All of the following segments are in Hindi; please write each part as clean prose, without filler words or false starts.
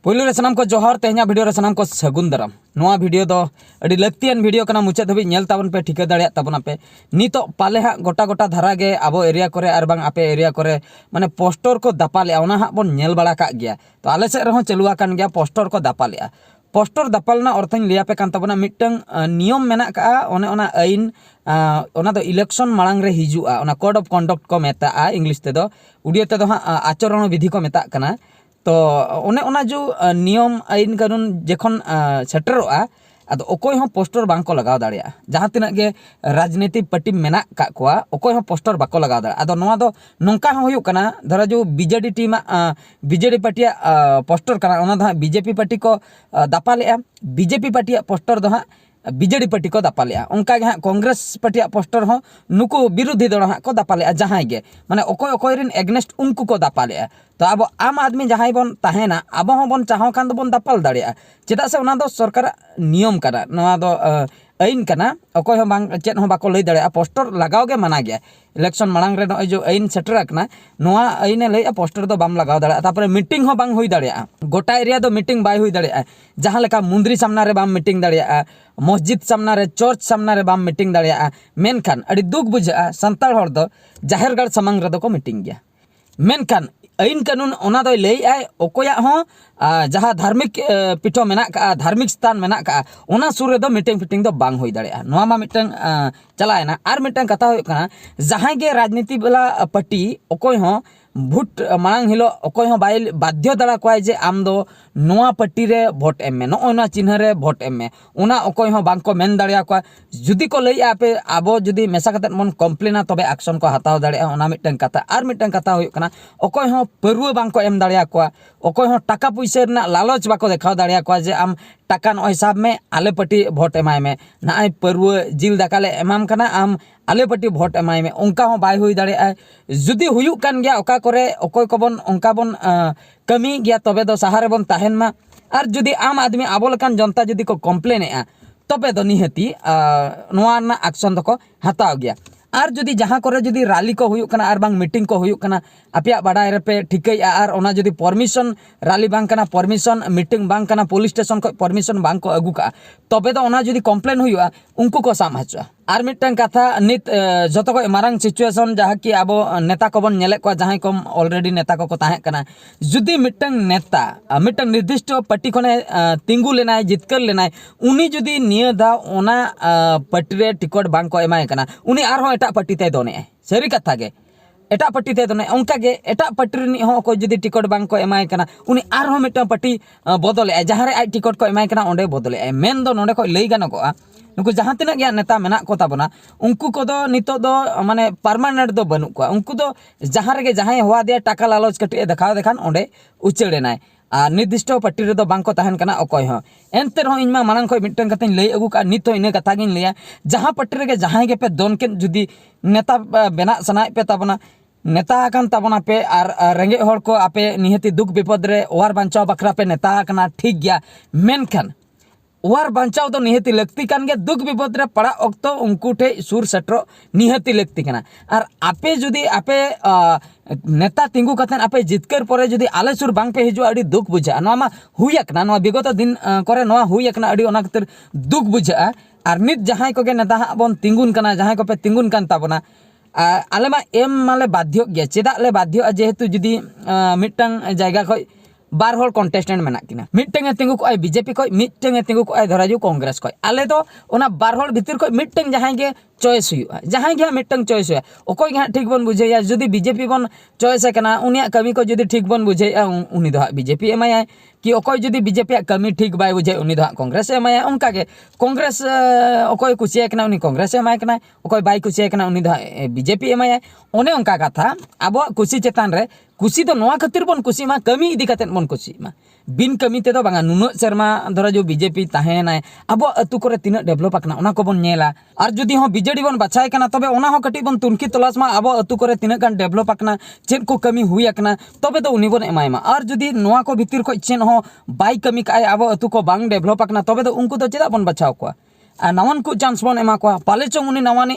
पहले रे सनाम को जोहार तेहना वीडियो रे सनाम को सगुन दाराम नोआ वीडियो दो अड़ी लक्तियान वीडियो कना मुचाद धबी नेल ताबन पे ठिका दाड़िया ताबन पे नितो पाले हा गोटा गोटा धारा गे आबो एरिया करे आर बांग आपे एरिया करे माने पोस्टर को दापाले ओना हा बन नेल बाड़ा का गया तो आले से रहन चलुआ कान गया पोस्टर को दापाले पोस्टर दापालना अर्थन लिया पे कान ताबना मिटंग नियम मेना का ओने ओना आइन ओना दो इलेक्शन मांग रे हिजुआ ओना कोड ऑफ कंडक्ट को मेता इंग्लिश ते दो उड़िया ते दो हा आचरण विधि को मेता कना तो ओने ओना जो नियम आइन कानून जखन सेटरोआ अद ओकोय हो पोस्टर बांको लगाव दाड़िया जहां तिना गे राजनीतिक पार्टी मेना का कोआ ओकोय हो पोस्टर बाको लगाव दाड़ा अद नोआ दो नोंका हो हुयुक कना धरा जो BJD team BJD party poster कना ओना दो बीजेपी पार्टी को दापालेआ बीजेपी पार्टी पोस्टर दो बीजेडी पार्टी को दापालेआ उनका गे कांग्रेस पार्टी पोस्टर हो नुकु विरोधी दल हा को दापालेआ जहां गे माने ओकोय ओकोय रिन एग्नेस्ट उनको को दापालेआ तो अब आम आदमी जहां बन ताहेना अब हो बन चाहो खान दो बन दापाल दाड़िया चेदा से ओना दो सरकार नियम कना नोआ दो आइन कना ओकोय हो बांग चेद हो बाको लई दाड़िया पोस्टर लगाव गे मना गया इलेक्शन मांग रे नो जो आइन सेटर कना नोआ आइने लई पोस्टर दो बाम लगाव दाड़िया तापर मीटिंग हो बांग हुई दाड़िया गोटा एरिया दो मीटिंग बाय हुई दाड़िया जहां लेका मुंद्री सामना रे बाम मीटिंग दाड़िया मस्जिद सामना रे चर्च सामना रे बाम मीटिंग दाड़िया मेनखान अड़ी दुख बुझा संताल हर दो जाहेरगढ़ समांग रे दो को मीटिंग गया मेनखान आइन कानून ओना दो लई आय ओकोया हो जहां धार्मिक पीठो मेना का धार्मिक स्थान मेना का ओना सुर रे दो मीटिंग फिटिंग दो बांग होई दाड़िया नोआ मा मिटंग चलायना आर मिटंग कथा होय कना जहां गे राजनीति वाला पार्टी ओकोय हो भोट मांग हिलो ओकोय हो बाय बाध्य दाड़ा कोय जे आम दो नोआ पार्टी रे भोट एम में नोना चिन्ह रे भोट एम में ओना ओकोय हो बांग को मेन दाड़िया को जुदी को लई आपे आबो जुदी मेसा कते मन कंप्लेना तबे एक्शन को हताव दाड़िया ओना मिटंग कथा आर मिटंग कथा होय कना ओकोय हो परुवा बांग को एम दाड़िया को ओकोय हो टाका पैसा रना लालच बाको देखाव दाड़िया को जे आम टाका नो हिसाब में आले पार्टी भोट एमाय में ना परुवा जिल दाकाले एमाम कना आम आले पार्टी भोट एमाय में उनका हो बाय हुई दाड़िया जुदी हुयुक कान गया ओका करे ओकोय को बन उनका बन कमी गया तबे दो सहारे बन ताहेन मा और जुदी आम आदमी आबो लकान जनता जुदी को कंप्लेन तबे दो निहती नोआ ना एक्शन दो को हताव गया और जुदी जहां करे जुदी रैली को हुयुक कना और बांग मीटिंग को हुयुक कना आपिया बाडाय रे पे ठिकैया और ओना जुदी परमिशन रैली बांग कना परमिशन मीटिंग बांग कना पुलिस स्टेशन को परमिशन बांग को अगु का तबे दो ओना जुदी कंप्लेन हुयुआ उनको को साम हचुआ और मिटन कथा नित जतो को मारंग सिचुएशन जहां कि आबो नेता को बन नेले को जहां को ऑलरेडी नेता को ताहे कना जुदी मिटन नेता मिटन निर्दिष्ट पार्टी खने तिंगु लेनाय जितकर लेनाय उनी जुदी निय दा ओना पार्टी रे टिकट बांग को एमाय कना उनी आर हो एटा पार्टी ते दोने सरी कथा गे एटा पार्टी ते दोने उनका गे एटा पार्टी रे हो को जुदी टिकट बांग को एमाय कना उनी आर हो मिटन पार्टी बदले जहां रे आई टिकट को एमाय कना ओंडे बदले मेन दो नोंडे को लई गानो को नुकु जहां तिना गया नेता मेना को ताबना उनको को दो नितो दो माने परमानेंट दो बनू को उनको दो जहां रे जहां हुआ दिया टाका लालच कटे देखाव देखान ओंडे उचेड़ेनाय आ निर्दिष्ट पार्टी रे दो बांको ताहन कना ओकोय हो एनते रहो इनमा मानन खय मिटन कते लई अगु का नितो इने कथा गिन लिया जहां पार्टी रे जहां गे पे दोन के जुदी नेता बेना सनाय पे ताबना नेता कान ताबना पे आर रेंगे हर को आपे निहति दुख विपद रे ओवर बांचाव बखरा पे नेता कना ठीक गया मेनखान ओवर बांचाव तो निहति लगती कान गे दुख विपद रे पड़ा अक्तो उनको ठे सुर सेट्रो निहति लगती कना और आपे जुदी आपे नेता तिंगु कथन आपे जितकर परे जुदी आले सुर बांग पे हिजु अड़ी दुख बुझा नोआ मा हुयक ना नोआ विगत दिन करे नोआ हुयक ना अड़ी ओना खतिर दुख बुझा और नित जहां को गे नेता बन तिंगुन कना जहां को पे तिंगुन कान ताबना आले मा एम माले बाध्य गया चेदा ले बाध्य जेहेतु जुदी मिटंग जायगा खय बार होल कॉन्टेस्टेंट मेना किना मिटंग तिंगु को बीजेपी को मिटंग तिंगु को धराजु कांग्रेस को आले तो ओना बार होल भीतर को मिटंग जहां गे चॉइस हुआ जहां गे मिटंग चॉइस हुआ ओकोय गे ठीक बन बुझेया जुदी बीजेपी बन चॉइस कना उनिया कमी को जुदी ठीक बन बुझेया उनी दो बीजेपी एमाय कि ओकोय जुदी बीजेपी कमी ठीक बाय बुझे उनी दो कांग्रेस एमाय उनका गे कांग्रेस ओकोय कुसिया कना उनी कांग्रेस एमाय कना ओकोय बाय कुसिया कना उनी दो बीजेपी एमाय ओने उनका कथा अब कुसी चेतान रे कुसी तो नोआ खातिर बन कुसी मा कमी इदी कते बन कुसी मा बिन कमी ते तो बांगा नुनो शर्मा धरा जो बीजेपी ताहेनाय अब अतु करे तिना डेवलप आकना ओना को बन नेला और जुदी हो बीजेडी बन बचाय कना तबे ओना हो कटी बन तुनकी तलाश मा अब अतु करे तिना गान डेवलप आकना चेन को कमी हुई आकना तबे तो उनी बन एमाय मा और जुदी नोआ को भीतर को चेन हो बाय कमी काय अब अतु को बांग डेवलप आकना तबे तो उनको तो चेदा बन बचाव को नवान को चांस बन एमा को पाले चोंग उनी नवानी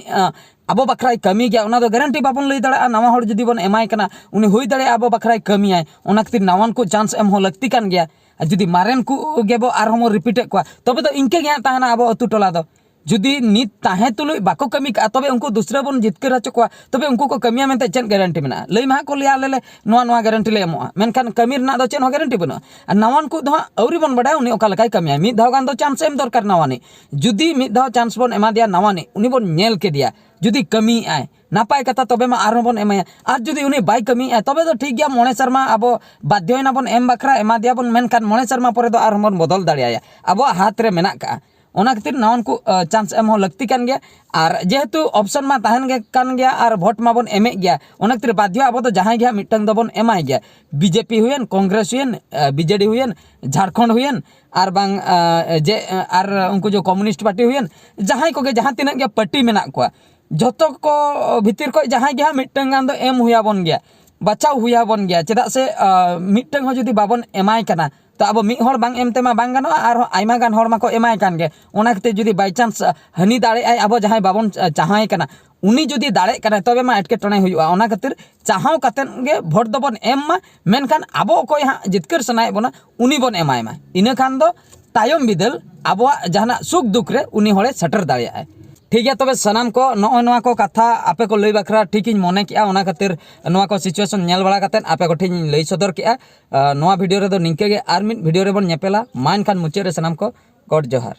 अब बखराय कमी गया उना दो गारंटी बाबन लई दाड़ा नवा हर जुदी बन एमाय कना उनी होई दाड़े अब बखराय कमी आय ओना खातिर नवान को चांस एम हो लगती कान गया जुदी मारेन को गेबो आरहम रिपीट को तबे तो इनके गे तहना अब अतु टोला दो जुदी नित ताहे तुलुई बाको कमी का तबे उनको दूसरे बन जितकर हचो को तबे उनको को कमिया मेनते चेन गारंटी मेना लई मा को लिया ले नोआ गारंटी ले एमो मेनखान कमी रना दो चेन हो गारंटी बनो नवान को दो औरी बन बड़ा उनी ओका लकाय कमिया मिद धाव गान दो चांस एम दरकार नवानी जुदी मिद धाव चांस बन एमा दिया नवानी उनी बन नेल के दिया जुदी कमी आए नापाय कथा तबे मा आरो बन एमाया आर जुदी उनी बाय कमी आए तबे तो ठीक गया मोने शर्मा अब बाध्यना बन एम बखरा एमा दिया बन मेनखान मोने शर्मा परे दो आर बन बदल दाड़िया अब हाथ रे मेना का ओना खातिर नवन को चांस एम हो लगती कान गया और जेहेतु ऑप्शन मा तहन गे कान गया और भोट मा बन एमे गया ओना खातिर बाध्य अब तो जहां गया मिटंग दबन एमाय गया BJP when Congress when BJD when Jharkhand when और बांग जे और उनको जो कम्युनिस्ट पार्टी हुएन जहां को गे जहां तिना गया पार्टी मेना को जतो को भीतर को जहां गया मिटंग गान दो एम हुया बन गया बचाव हुया बन गया चेदा से मिटंग हो जुदी बाबन एमाय कना तो अब मिद हर बांग एमते मा बांग गानो और आयमा गान हर माको एमाय कान गे ओना खातिर जुदी बाय चांस हनी दाड़े आय अब जहां बाबन चाहाय कना उनी जुदी दाड़े कना तबे मा एटके टणे हुआ ओना खातिर चाहाव कातेन गे भोट दबन एम मा मेनखान अब कोई हा जितकर सनाय बना उनी बन एमाय मा इना खान दो तायम बिदल अब जहाना सुख दुख रे उनी हळे सटर दाड़े ठीक है तबे सनाम को नोआ को कथा आपे को लई बखरा ठीक इन मने किया ओना खातिर नोआ को सिचुएशन नेल बड़ा कतेन आपे को ठीक लई सदर किया नोआ वीडियो रे दो निंके गे आर मिन वीडियो रे बन नेपेला मान खान मुचे रे सनाम को गॉड जोहार।